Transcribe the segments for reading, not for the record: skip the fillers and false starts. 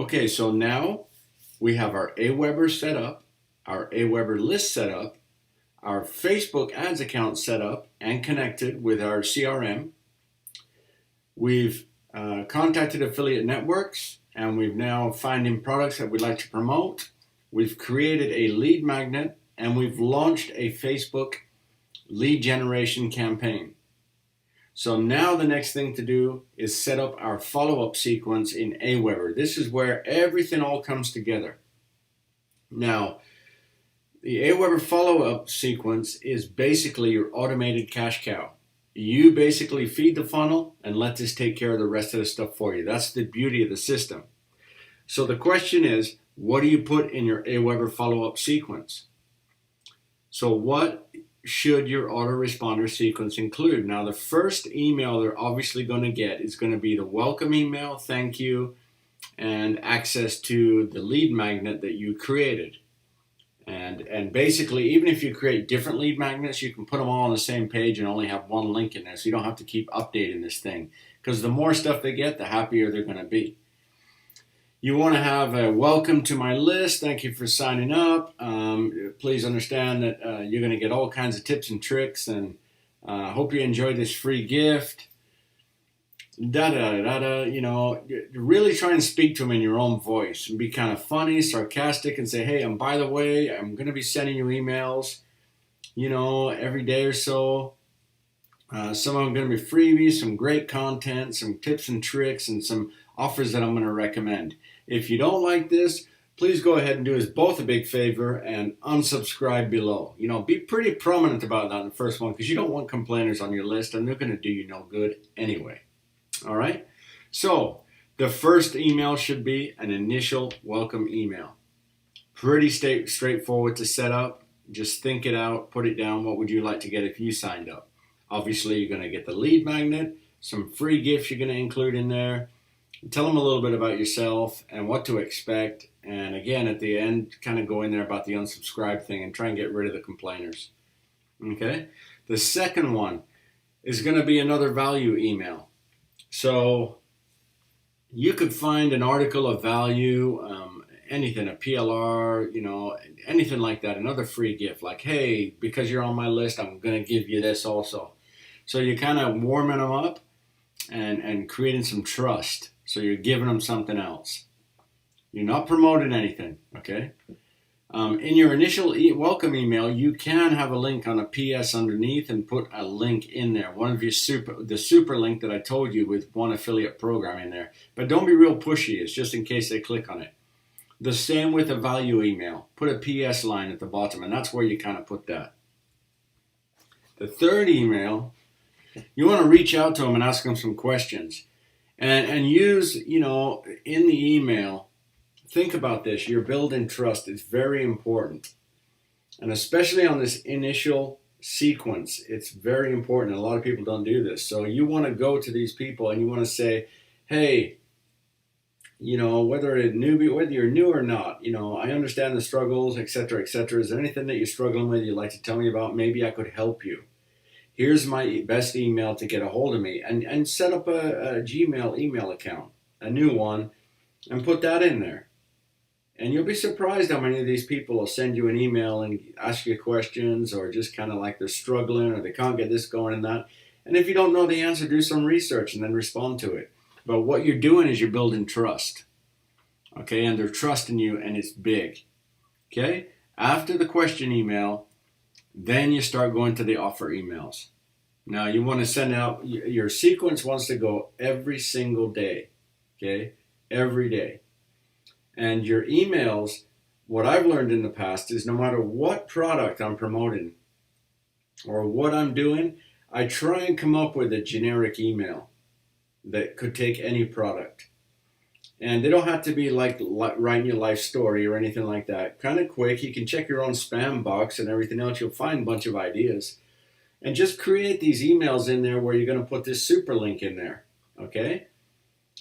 Okay, so now we have our Aweber set up, our Aweber list set up, our Facebook ads account set up and connected with our CRM. We've contacted affiliate networks and we've now finding products that we'd like to promote. We've created a lead magnet and we've launched a Facebook lead generation campaign. So now the next thing to do is set up our follow-up sequence in Aweber. This is where everything all comes together. Now, the Aweber follow-up sequence is basically your automated cash cow. You basically feed the funnel and let this take care of the rest of the stuff for you. That's the beauty of the system. So the question is, what do you put in your Aweber follow-up sequence? So what should your autoresponder sequence include? Now, the first email they're obviously going to get is going to be the welcome email, thank you, and access to the lead magnet that you created. And basically, even if you create different lead magnets, you can put them all on the same page and only have one link in there, so you don't have to keep updating this thing. Because the more stuff they get, the happier they're going to be. You want to have a welcome to my list. Thank you for signing up. Please understand that you're going to get all kinds of tips and tricks, and hope you enjoy this free gift. Really try and speak to them in your own voice and be kind of funny, sarcastic, and say, hey, and by the way, I'm going to be sending you emails, every day or so. Some of them are going to be freebies, some great content, some tips and tricks, and some offers that I'm going to recommend. If you don't like this, please go ahead and do us both a big favor and unsubscribe below. Be pretty prominent about that in the first one, because you don't want complainers on your list, and they're going to do you no good anyway. All right? So the first email should be an initial welcome email. Pretty straightforward to set up. Just think it out, put it down. What would you like to get if you signed up? Obviously, you're going to get the lead magnet, some free gifts you're going to include in there. Tell them a little bit about yourself and what to expect. And again, at the end, kind of go in there about the unsubscribe thing and try and get rid of the complainers. Okay? The second one is going to be another value email. So you could find an article of value, anything, a PLR, anything like that, another free gift. Like, hey, because you're on my list, I'm going to give you this also. So you're kind of warming them up and creating some trust. So you're giving them something else. You're not promoting anything, okay? In your initial welcome email, you can have a link on a PS underneath and put a link in there. One of your the super link that I told you with one affiliate program in there. But don't be real pushy. It's just in case they click on it. The same with a value email. Put a PS line at the bottom, and that's where you kind of put that. The third email, you want to reach out to them and ask them some questions. And use, in the email, think about this. You're building trust. It's very important. And especially on this initial sequence, it's very important. A lot of people don't do this. So you want to go to these people and you want to say, hey, whether you're new or not, I understand the struggles, etc., etc. Is there anything that you're struggling with you'd like to tell me about? Maybe I could help you. Here's my best email to get a hold of me. And set up a Gmail email account, a new one, and put that in there. And you'll be surprised how many of these people will send you an email and ask you questions, or just kind of like they're struggling or they can't get this going and that. And if you don't know the answer, do some research and then respond to it. But what you're doing is you're building trust. Okay, and they're trusting you, and it's big. Okay, after the question email, then you start going to the offer emails. Now you want to send out, your sequence wants to go every single day. Okay, every day. And your emails, what I've learned in the past is no matter what product I'm promoting or what I'm doing, I try and come up with a generic email that could take any product. And they don't have to be like writing your life story or anything like that. Kind of quick. You can check your own spam box and everything else. You'll find a bunch of ideas. And just create these emails in there where you're going to put this super link in there. Okay?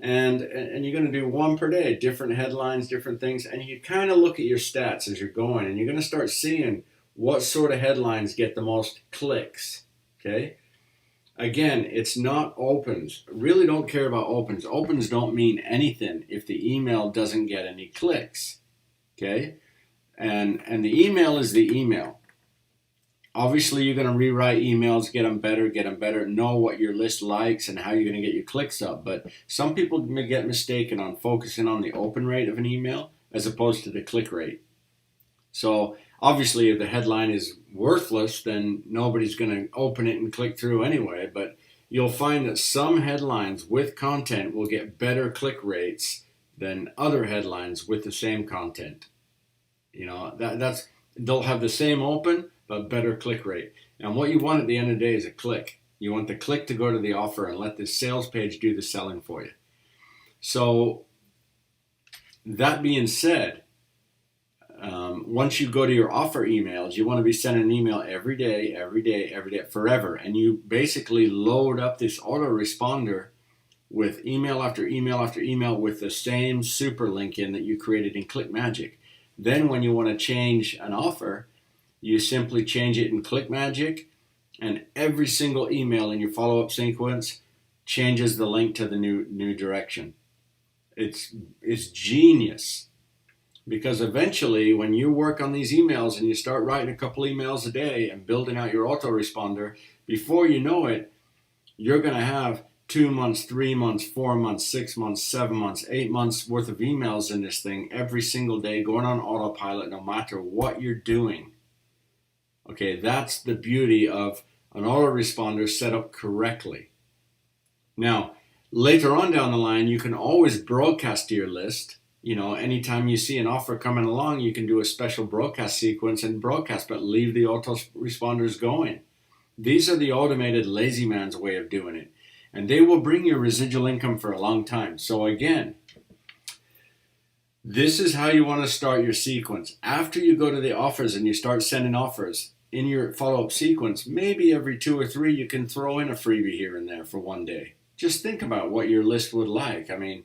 And you're going to do one per day, different headlines, different things, and you kind of look at your stats as you're going, and you're going to start seeing what sort of headlines get the most clicks, okay? Again, it's not opens. Really don't care about opens. Opens don't mean anything if the email doesn't get any clicks. Okay? And the email is the email. Obviously, you're going to rewrite emails, get them better, know what your list likes and how you're going to get your clicks up. But some people may get mistaken on focusing on the open rate of an email as opposed to the click rate. So obviously, if the headline is worthless, then nobody's going to open it and click through anyway. But you'll find that some headlines with content will get better click rates than other headlines with the same content. You know, that's they'll have the same open but better click rate. And what you want at the end of the day is a click. You want the click to go to the offer and let the sales page do the selling for you. So that being said, once you go to your offer emails, you want to be sending an email every day, forever. And you basically load up this autoresponder with email after email after email with the same super link in that you created in ClickMagick. Then when you want to change an offer, you simply change it in ClickMagick, and every single email in your follow-up sequence changes the link to the new direction. It's genius, because eventually when you work on these emails and you start writing a couple emails a day and building out your autoresponder, before you know it, you're going to have 2 months, 3 months, 4 months, 6 months, 7 months, 8 months worth of emails in this thing every single day going on autopilot no matter what you're doing. Okay, that's the beauty of an autoresponder set up correctly. Now, later on down the line, you can always broadcast to your list. You know, anytime you see an offer coming along, you can do a special broadcast sequence and broadcast, but leave the autoresponders going. These are the automated lazy man's way of doing it. And they will bring you residual income for a long time. So again, this is how you want to start your sequence. After you go to the offers and you start sending offers in your follow-up sequence, maybe every 2 or 3 you can throw in a freebie here and there for one day. Just think about what your list would like. I mean,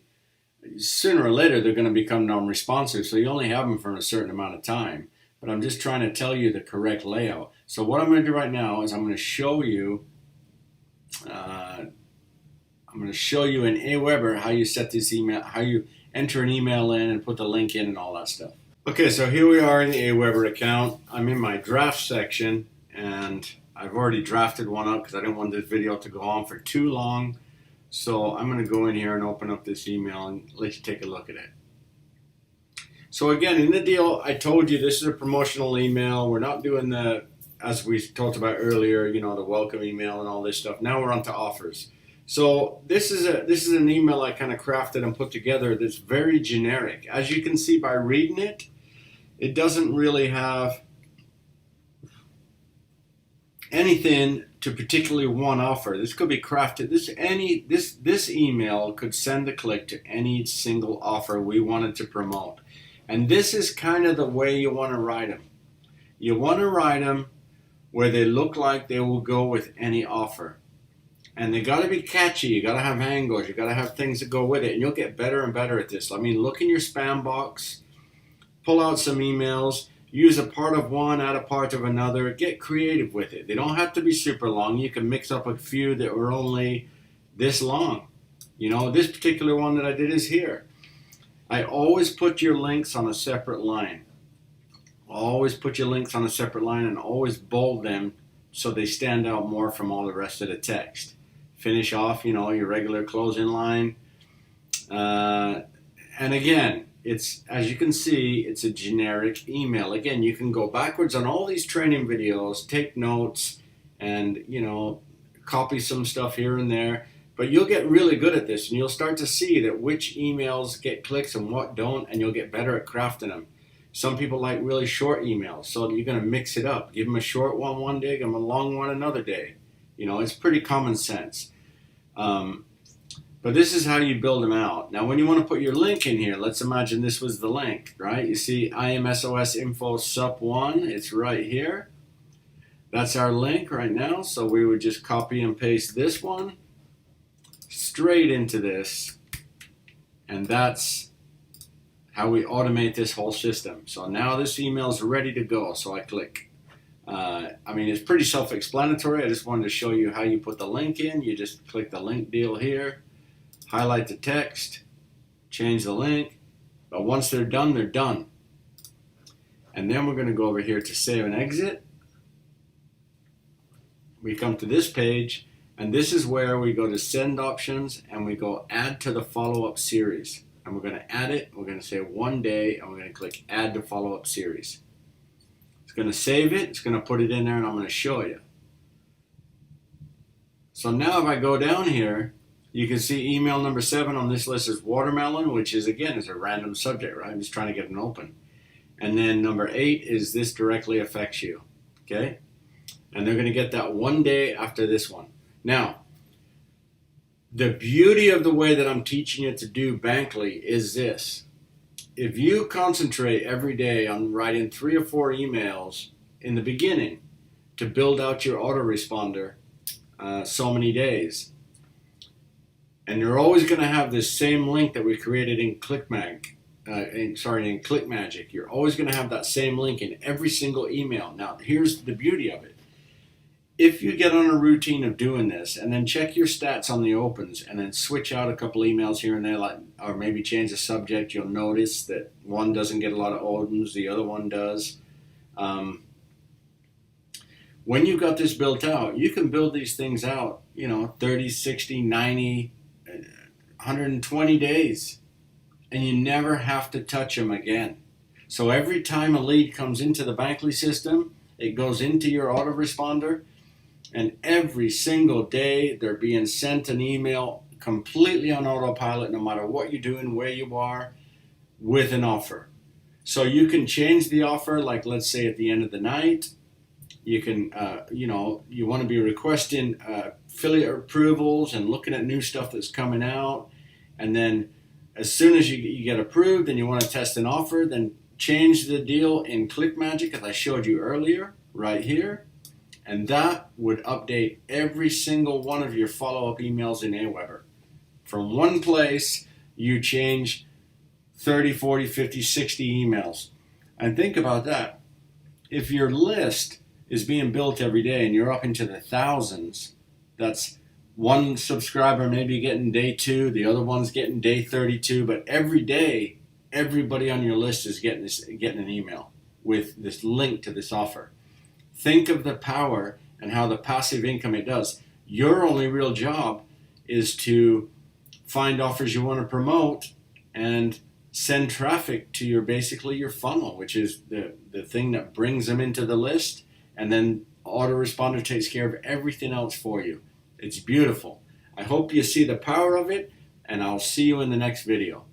sooner or later they're going to become non-responsive, so you only have them for a certain amount of time. But I'm just trying to tell you the correct layout. So what I'm going to do right now is I'm going to show you in Aweber how you set this email, how you enter an email in and put the link in and all that stuff. Okay, so here we are in the Aweber account. I'm in my draft section, and I've already drafted one up because I didn't want this video to go on for too long. So I'm going to go in here and open up this email and let you take a look at it. So again, in the deal, I told you this is a promotional email. We're not doing the, as we talked about earlier, you know, the welcome email and all this stuff. Now we're on to offers. So this is an email I kind of crafted and put together that's very generic. As you can see by reading it, it doesn't really have anything to particularly one offer. This could be crafted. This email could send a click to any single offer we wanted to promote. And this is kind of the way you want to write them. You want to write them where they look like they will go with any offer. And they got to be catchy. You got to have angles. You got to have things that go with it. And you'll get better and better at this. I mean, look in your spam box, pull out some emails, use a part of one, add a part of another. Get creative with it. They don't have to be super long. You can mix up a few that were only this long. You know, this particular one that I did is here. I always put your links on a separate line. Always put your links on a separate line and always bold them so they stand out more from all the rest of the text. Finish off, you know, your regular closing line. And again, it's, as you can see, it's a generic email. Again, you can go backwards on all these training videos, take notes, and, you know, copy some stuff here and there. But you'll get really good at this, and you'll start to see that which emails get clicks and what don't, and you'll get better at crafting them. Some people like really short emails, so you're going to mix it up. Give them a short one day, give them a long one another day. You know, it's pretty common sense. But this is how you build them out. Now, when you want to put your link in here, let's imagine this was the link, right? You see IMSOS info sup 1, it's right here. That's our link right now, so we would just copy and paste this one straight into this, and that's how we automate this whole system. So now this email is ready to go, so I click I mean, it's pretty self-explanatory. I just wanted to show you how you put the link in. You just click the link deal here, highlight the text, change the link. But once they're done, they're done. And then we're going to go over here to save and exit. We come to this page, and this is where we go to send options, and we go add to the follow-up series. And we're going to add it. We're going to say 1 day, and we're going to click add to follow-up series. It's going to save it. It's going to put it in there, and I'm going to show you. So now if I go down here, you can see email number 7 on this list is watermelon, which is, again, is a random subject, right? I'm just trying to get an open. And then number 8 is this directly affects you, okay? And they're going to get that 1 day after this one. Now, the beauty of the way that I'm teaching you to do Bankly is this. If you concentrate every day on writing 3 or 4 emails in the beginning to build out your autoresponder so many days, and you're always going to have this same link that we created in ClickMagick. In ClickMagick. You're always going to have that same link in every single email. Now, here's the beauty of it. If you get on a routine of doing this and then check your stats on the opens and then switch out a couple emails here and there, like, or maybe change the subject, you'll notice that one doesn't get a lot of opens, the other one does. When you've got this built out, you can build these things out, 30, 60, 90, 120 days. And you never have to touch them again. So every time a lead comes into the Bankly system, it goes into your autoresponder, and every single day they're being sent an email completely on autopilot, no matter what you're doing, where you are, with an offer. So you can change the offer, like let's say at the end of the night. You can, you want to be requesting affiliate approvals and looking at new stuff that's coming out, and then as soon as you get approved and you want to test an offer, then change the deal in ClickMagick, as I showed you earlier, right here. And that would update every single one of your follow-up emails in Aweber. From one place, you change 30, 40, 50, 60 emails. And think about that. If your list is being built every day and you're up into the thousands, that's one subscriber maybe getting day 2, the other one's getting day 32, but every day, everybody on your list is getting an email with this link to this offer. Think of the power and how the passive income it does. Your only real job is to find offers you want to promote and send traffic to basically your funnel, which is the thing that brings them into the list, and then autoresponder takes care of everything else for you. It's beautiful. I hope you see the power of it, and I'll see you in the next video.